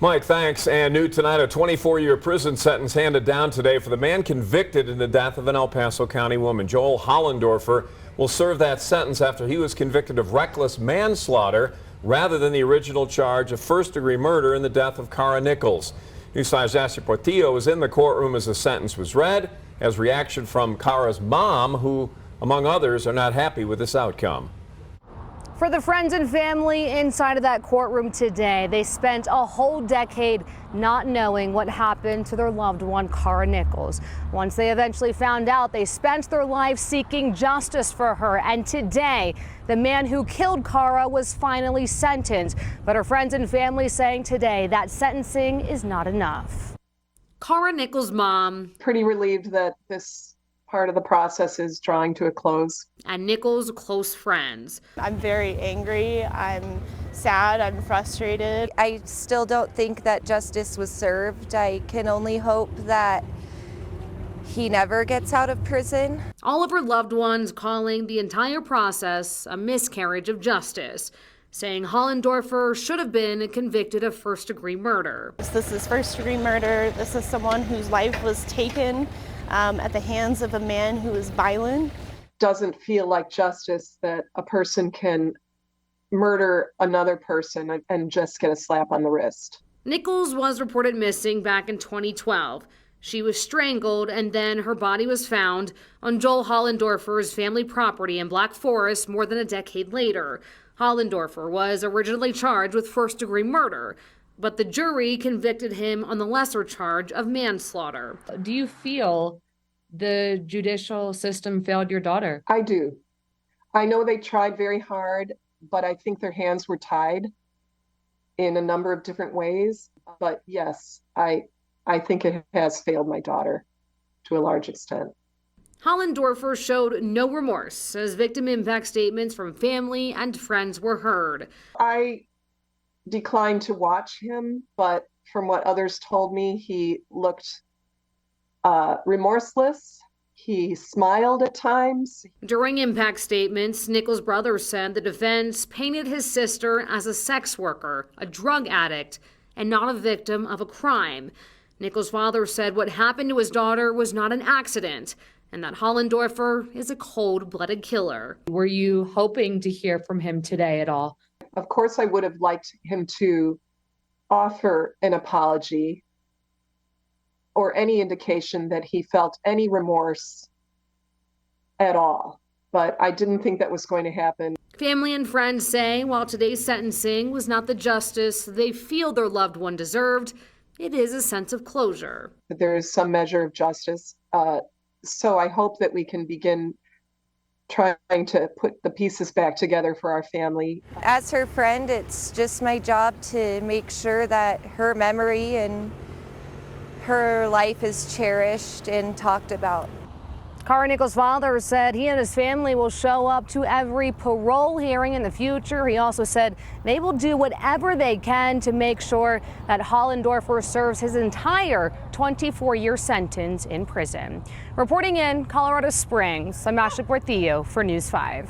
Mike, thanks. And new tonight, a 24-year prison sentence handed down today for the man convicted in the death of an El Paso County woman. Joel Hollendorfer will serve that sentence after he was convicted of reckless manslaughter rather than the original charge of first-degree murder in the death of Kara Nichols. News 5's Ashley Portillo was in the courtroom as the sentence was read, as reaction from Kara's mom, who, among others, are not happy with this outcome. For the friends and family inside of that courtroom today, they spent a whole decade not knowing what happened to their loved one, Kara Nichols. Once they eventually found out, they spent their lives seeking justice for her. And today, the man who killed Kara was finally sentenced. But her friends and family saying today that sentencing is not enough. Kara Nichols' mom. Pretty relieved that this part of the process is drawing to a close. And Nichols' close friends. I'm very angry, I'm sad, I'm frustrated. I still don't think that justice was served. I can only hope that he never gets out of prison. All of her loved ones calling the entire process a miscarriage of justice, saying Hollendorfer should have been convicted of first-degree murder. This is first-degree murder. This is someone whose life was taken at the hands of a man who is violent. Doesn't feel like justice that a person can murder another person and just get a slap on the wrist. Nichols was reported missing back in 2012. She was strangled and then her body was found on Joel Hollendorfer's family property in Black Forest more than a decade later. Hollendorfer was originally charged with first-degree murder, but the jury convicted him on the lesser charge of manslaughter. Do you feel the judicial system failed your daughter? I do. I know they tried very hard, but I think their hands were tied in a number of different ways. But yes, I think it has failed my daughter to a large extent. Hollendorfer showed no remorse as victim impact statements from family and friends were heard. I declined to watch him, but from what others told me, he looked remorseless. He smiled at times. During impact statements, Nichols' brother said the defense painted his sister as a sex worker, a drug addict, and not a victim of a crime. Nichols' father said what happened to his daughter was not an accident, and that Hollendorfer is a cold-blooded killer. Were you hoping to hear from him today at all? Of course, I would have liked him to offer an apology or any indication that he felt any remorse at all. But I didn't think that was going to happen. Family and friends say while today's sentencing was not the justice they feel their loved one deserved, it is a sense of closure. There is some measure of justice. So I hope that we can begin trying to put the pieces back together for our family. As her friend, it's just my job to make sure that her memory and her life is cherished and talked about. Kara Nichols' father said he and his family will show up to every parole hearing in the future. He also said they will do whatever they can to make sure that Hollendorfer serves his entire 24-year sentence in prison. Reporting in Colorado Springs, I'm Ashley Portillo for News 5.